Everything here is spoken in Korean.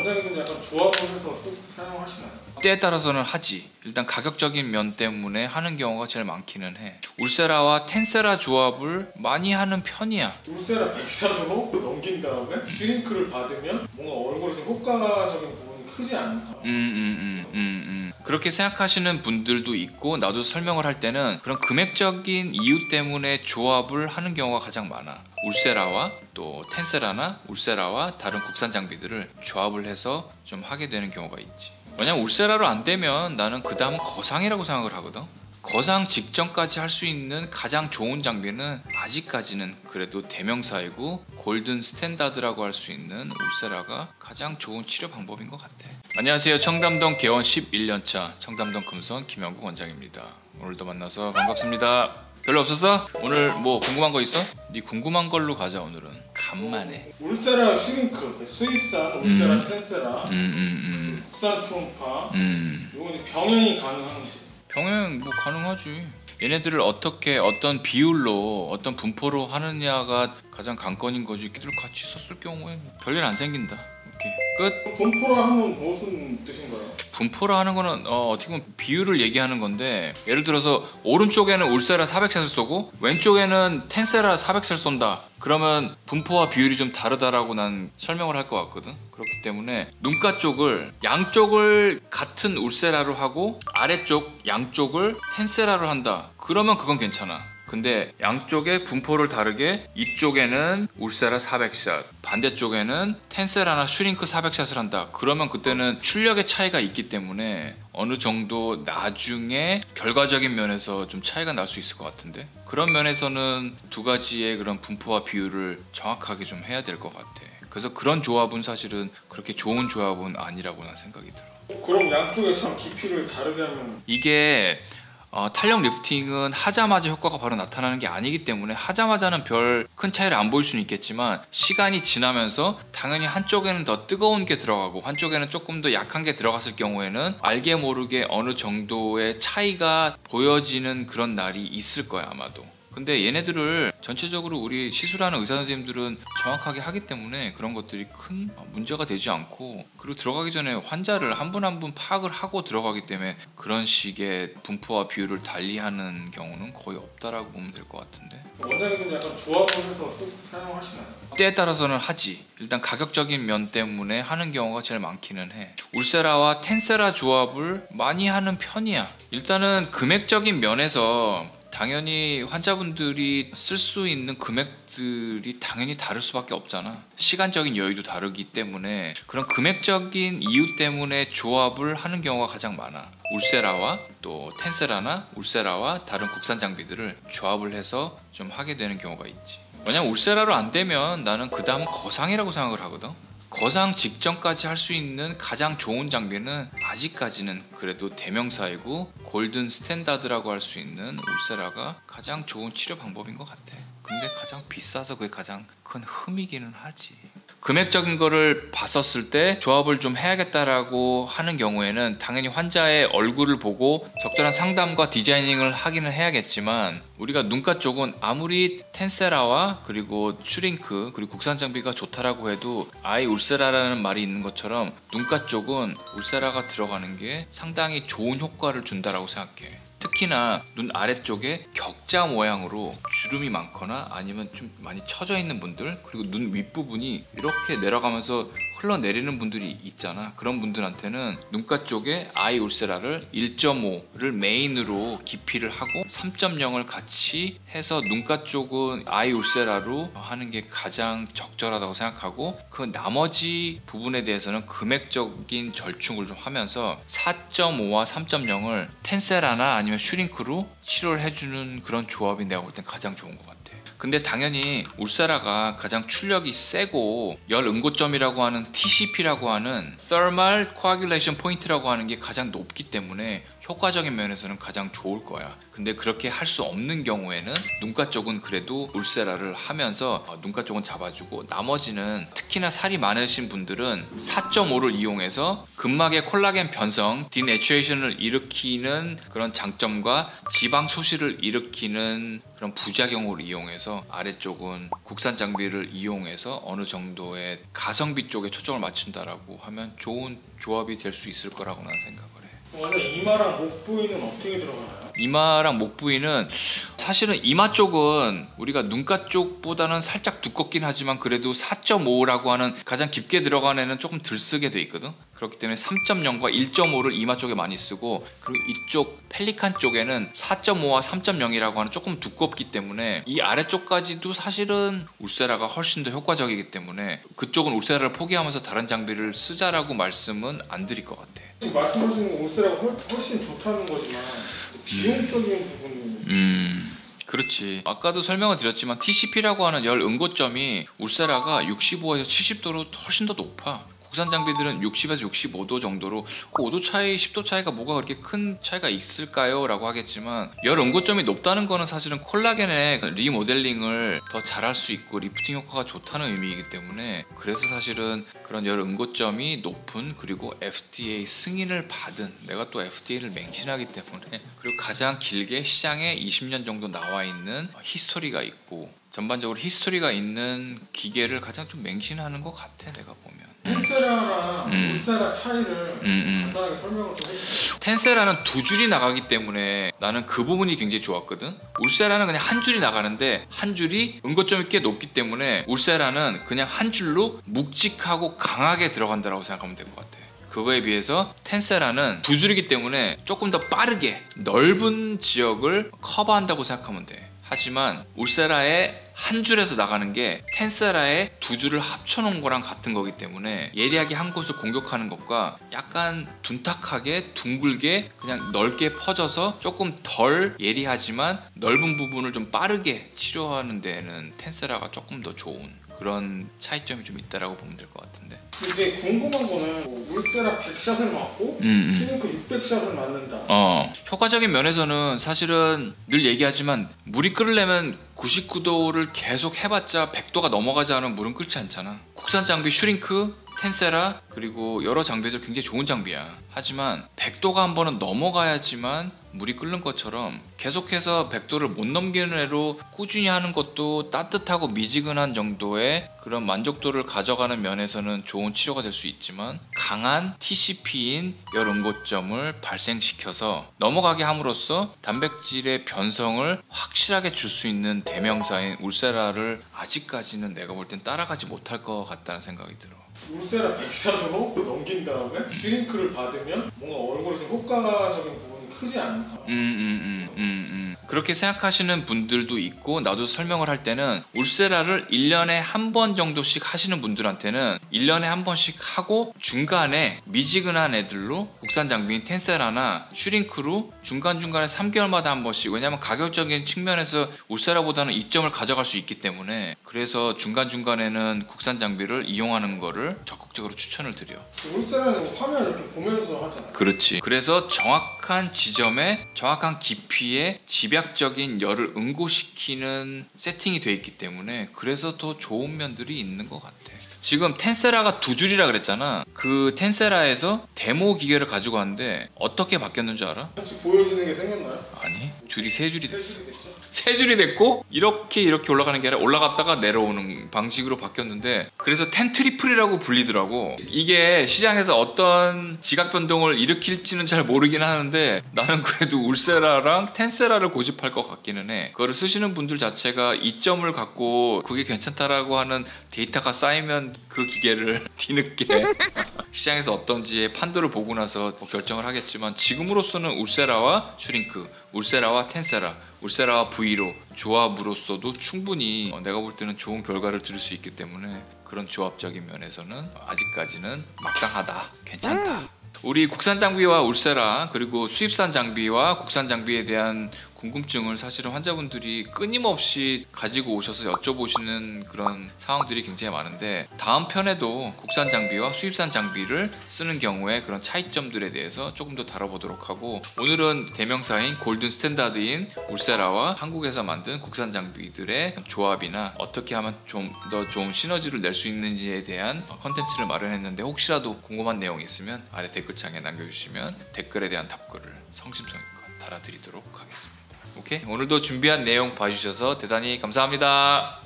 원장님은 약간 조합을 해서 사용하시나요? 때에 따라서는 하지. 일단 가격적인 면 때문에 하는 경우가 제일 많기는 해. 울세라와 텐세라 조합을 많이 하는 편이야. 울세라 100샷으로 넘긴 다음에 슈링크를 받으면 뭔가 얼굴에 좀 효과적인 부분이 크지 않나? 그렇게 생각하시는 분들도 있고, 나도 설명을 할 때는 그런 금액적인 이유 때문에 조합을 하는 경우가 가장 많아. 울세라와 또 텐세라나 울세라와 다른 국산 장비들을 조합을 해서 좀 하게 되는 경우가 있지. 만약 울세라로 안 되면 나는 그 다음 거상이라고 생각을 하거든. 거상 직전까지 할 수 있는 가장 좋은 장비는 아직까지는 그래도 대명사이고 골든 스탠다드라고 할 수 있는 울세라가 가장 좋은 치료 방법인 것 같아. 안녕하세요. 청담동 개원 11년차 청담동 금손 김영국 원장입니다. 오늘도 만나서 반갑습니다. 별로 없었어? 오늘 뭐 궁금한 거 있어? 네 궁금한 걸로 가자. 오늘은 간만에 울세라 슈링크, 수입산 울세라 텐세라, 국산 초음파, 이건 병행이 가능한지? 병행 뭐 가능하지. 얘네들을 어떻게 어떤 비율로 어떤 분포로 하느냐가 가장 관건인 거지. 걔들 같이 썼을 경우에 별일 안 생긴다. 이렇게 끝. 분포라 하면 무슨 뜻인가요? 분포라 하는 거는 어떻게 보면 비율을 얘기하는 건데, 예를 들어서 오른쪽에는 울세라 400샷을 쏘고 왼쪽에는 텐세라 400샷을 쏜다. 그러면 분포와 비율이 좀 다르다라고 난 설명을 할 것 같거든. 그렇기 때문에 눈가 쪽을 양쪽을 같은 울세라로 하고 아래쪽 양쪽을 텐세라로 한다. 그러면 그건 괜찮아. 근데 양쪽의 분포를 다르게 이쪽에는 울세라 400샷, 반대쪽에는 텐세라나 슈링크 400샷을 한다. 그러면 그때는 출력의 차이가 있기 때문에 어느 정도 나중에 결과적인 면에서 좀 차이가 날 수 있을 것 같은데, 그런 면에서는 두 가지의 그런 분포와 비율을 정확하게 좀 해야 될 것 같아. 그래서 그런 조합은 사실은 그렇게 좋은 조합은 아니라고 난 생각이 들어. 그럼 양쪽에서 깊이를 다르게 하면 이게 탄력 리프팅은 하자마자 효과가 바로 나타나는 게 아니기 때문에 하자마자는 별 큰 차이를 안 보일 수는 있겠지만, 시간이 지나면서 당연히 한쪽에는 더 뜨거운 게 들어가고 한쪽에는 조금 더 약한 게 들어갔을 경우에는 알게 모르게 어느 정도의 차이가 보여지는 그런 날이 있을 거야 아마도. 근데 얘네들을 전체적으로 우리 시술하는 의사 선생님들은 정확하게 하기 때문에 그런 것들이 큰 문제가 되지 않고, 그리고 들어가기 전에 환자를 한 분 한 분 파악을 하고 들어가기 때문에 그런 식의 분포와 비율을 달리하는 경우는 거의 없다라고 보면 될 것 같은데. 원장님은 약간 조합을 해서 사용하시나요? 때에 따라서는 하지. 일단 가격적인 면 때문에 하는 경우가 제일 많기는 해. 울세라와 텐세라 조합을 많이 하는 편이야. 일단은 금액적인 면에서 당연히 환자분들이 쓸 수 있는 금액들이 당연히 다를 수밖에 없잖아. 시간적인 여유도 다르기 때문에 그런 금액적인 이유 때문에 조합을 하는 경우가 가장 많아. 울세라와 또 텐세라나 울세라와 다른 국산 장비들을 조합을 해서 좀 하게 되는 경우가 있지. 만약 울세라로 안 되면 나는 그 다음 거상이라고 생각을 하거든. 거상 직전까지 할 수 있는 가장 좋은 장비는 아직까지는 그래도 대명사이고 골든 스탠다드라고 할 수 있는 울세라가 가장 좋은 치료 방법인 것 같아. 근데 가장 비싸서 그게 가장 큰 흠이기는 하지. 금액적인 거를 봤었을 때 조합을 좀 해야겠다라고 하는 경우에는 당연히 환자의 얼굴을 보고 적절한 상담과 디자이닝을 하기는 해야겠지만, 우리가 눈가 쪽은 아무리 텐세라와 그리고 슈링크 그리고 국산 장비가 좋다라고 해도 아이 울세라라는 말이 있는 것처럼 눈가 쪽은 울세라가 들어가는 게 상당히 좋은 효과를 준다라고 생각해. 특히나 눈 아래쪽에 격자 모양으로 주름이 많거나 아니면 좀 많이 처져 있는 분들, 그리고 눈 윗부분이 이렇게 내려가면서 흘러내리는 분들이 있잖아. 그런 분들한테는 눈가 쪽에 아이 울세라를 1.5를 메인으로 기피를 하고 3.0을 같이 해서 눈가 쪽은 아이 울세라로 하는 게 가장 적절하다고 생각하고, 그 나머지 부분에 대해서는 금액적인 절충을 좀 하면서 4.5와 3.0을 텐세라나 아니면 슈링크로 치료를 해주는 그런 조합이 내가 볼 땐 가장 좋은 것 같아. 근데 당연히 울세라가 가장 출력이 세고 열 응고점이라고 하는 TCP라고 하는 Thermal Coagulation Point라고 하는 게 가장 높기 때문에 효과적인 면에서는 가장 좋을 거야. 근데 그렇게 할 수 없는 경우에는 눈가 쪽은 그래도 울세라를 하면서 눈가 쪽은 잡아주고, 나머지는 특히나 살이 많으신 분들은 4.5를 이용해서 근막의 콜라겐 변성, 디내추레이션을 일으키는 그런 장점과 지방 소실을 일으키는 그런 부작용을 이용해서 아래쪽은 국산 장비를 이용해서 어느 정도의 가성비 쪽에 초점을 맞춘다라고 하면 좋은 조합이 될 수 있을 거라고 나는 생각을 해. 원래 이마랑 목 부위는 어떻게 들어가나요? 이마랑 목 부위는 사실은 이마 쪽은 우리가 눈가 쪽보다는 살짝 두껍긴 하지만 그래도 4.5라고 하는 가장 깊게 들어간 애는 조금 덜 쓰게 돼 있거든. 그렇기 때문에 3.0과 1.5를 이마 쪽에 많이 쓰고, 그리고 이쪽 펠리칸 쪽에는 4.5와 3.0이라고 하는 조금 두껍기 때문에 이 아래쪽까지도 사실은 울세라가 훨씬 더 효과적이기 때문에 그쪽은 울세라를 포기하면서 다른 장비를 쓰자라고 말씀은 안 드릴 것 같아. 지금 말씀하시는 울세라가 훨씬 좋다는 거지만 비용적인 부분이 그렇지. 아까도 설명을 드렸지만 TCP라고 하는 열 응고점이 울세라가 65에서 70도로 훨씬 더 높아. 국산 장비들은 60에서 65도 정도로, 그 5도 차이, 10도 차이가 뭐가 그렇게 큰 차이가 있을까요? 라고 하겠지만, 열 응고점이 높다는 거는 사실은 콜라겐의 리모델링을 더 잘할 수 있고 리프팅 효과가 좋다는 의미이기 때문에, 그래서 사실은 그런 열 응고점이 높은, 그리고 FDA 승인을 받은, 내가 또 FDA를 맹신하기 때문에, 그리고 가장 길게 시장에 20년 정도 나와 있는 히스토리가 있고, 전반적으로 히스토리가 있는 기계를 가장 좀 맹신하는 것 같아, 내가 보면. 텐세라랑 울세라 차이를 간단하게 설명을 좀 해주세요. 텐세라는 두 줄이 나가기 때문에 나는 그 부분이 굉장히 좋았거든. 울세라는 그냥 한 줄이 나가는데 한 줄이 응고점이 꽤 높기 때문에 울세라는 그냥 한 줄로 묵직하고 강하게 들어간다고 생각하면 될 것 같아. 그거에 비해서 텐세라는 두 줄이기 때문에 조금 더 빠르게 넓은 지역을 커버한다고 생각하면 돼. 하지만 울세라의 한 줄에서 나가는 게 텐세라의 두 줄을 합쳐놓은 거랑 같은 거기 때문에 예리하게 한 곳을 공격하는 것과 약간 둔탁하게 둥글게 그냥 넓게 퍼져서 조금 덜 예리하지만 넓은 부분을 좀 빠르게 치료하는 데에는 텐세라가 조금 더 좋은 그런 차이점이 좀 있다라고 보면 될 것 같은데. 근데 궁금한 거는 울세라 100샷을 맞고 슈링크 600샷을 맞는다. 효과적인 면에서는 사실은 늘 얘기하지만 물이 끓으려면 99도를 계속 해봤자 100도가 넘어가지 않으면 물은 끓지 않잖아. 국산 장비 슈링크, 텐세라 그리고 여러 장비들 굉장히 좋은 장비야. 하지만 100도가 한 번은 넘어가야지만 물이 끓는 것처럼 계속해서 100도를 못 넘기는 애로 꾸준히 하는 것도 따뜻하고 미지근한 정도의 그런 만족도를 가져가는 면에서는 좋은 치료가 될 수 있지만, 강한 TCP인 열 응고점을 발생시켜서 넘어가게 함으로써 단백질의 변성을 확실하게 줄 수 있는 대명사인 울세라를 아직까지는 내가 볼 땐 따라가지 못할 것 같다는 생각이 들어. 울세라 100샷으로 넘긴 다음에 슈링크를 받으면 뭔가 얼굴에 좀 효과적인 부분이 크지 않나. 그렇게 생각하시는 분들도 있고, 나도 설명을 할 때는 울세라를 1년에 한 번 정도씩 하시는 분들한테는 1년에 한 번씩 하고 중간에 미지근한 애들로 국산 장비인 텐세라나 슈링크로 중간중간에 3개월마다 한 번씩, 왜냐하면 가격적인 측면에서 울세라보다는 이점을 가져갈 수 있기 때문에, 그래서 중간중간에는 국산 장비를 이용하는 거를 적극적으로 추천을 드려. 울세라는 화면 이렇게 보면서 하잖아. 그렇지. 그래서 정확한 지점에 정확한 깊이에 집약적인 열을 응고시키는 세팅이 되어 있기 때문에 그래서 더 좋은 면들이 있는 것 같아. 지금 텐세라가 두 줄이라 그랬잖아. 그 텐세라에서 데모 기계를 가지고 왔는데 어떻게 바뀌었는 줄 알아? 혹시 보여지는 게 생겼나요? 아니, 줄이 세 줄이 됐어. 세 줄이 됐죠? 세 줄이 됐고 이렇게 올라가는 게 아니라 올라갔다가 내려오는 방식으로 바뀌었는데, 그래서 텐트리플이라고 불리더라고. 이게 시장에서 어떤 지각 변동을 일으킬지는 잘 모르긴 하는데 나는 그래도 울세라랑 텐세라를 고집할 것 같기는 해. 그거를 쓰시는 분들 자체가 이점을 갖고 그게 괜찮다라고 하는 데이터가 쌓이면 그 기계를 뒤늦게 시장에서 어떤지의 판도를 보고 나서 결정을 하겠지만, 지금으로서는 울세라와 슈링크, 울세라와 텐세라, 울세라와 V로 조합으로서도 충분히 내가 볼 때는 좋은 결과를 들을 수 있기 때문에 그런 조합적인 면에서는 아직까지는 마땅하다, 괜찮다. 우리 국산 장비와 울세라, 그리고 수입산 장비와 국산 장비에 대한 궁금증을 사실은 환자분들이 끊임없이 가지고 오셔서 여쭤보시는 그런 상황들이 굉장히 많은데, 다음 편에도 국산 장비와 수입산 장비를 쓰는 경우에 그런 차이점들에 대해서 조금 더 다뤄보도록 하고, 오늘은 대명사인 골든 스탠다드인 울세라와 한국에서 만든 국산 장비들의 조합이나 어떻게 하면 좀 더 좋은 시너지를 낼 수 있는지에 대한 컨텐츠를 마련했는데, 혹시라도 궁금한 내용이 있으면 아래 댓글창에 남겨주시면 댓글에 대한 답글을 성심성의껏 달아드리도록 하겠습니다. 오케이? 오늘도 준비한 내용 봐주셔서 대단히 감사합니다.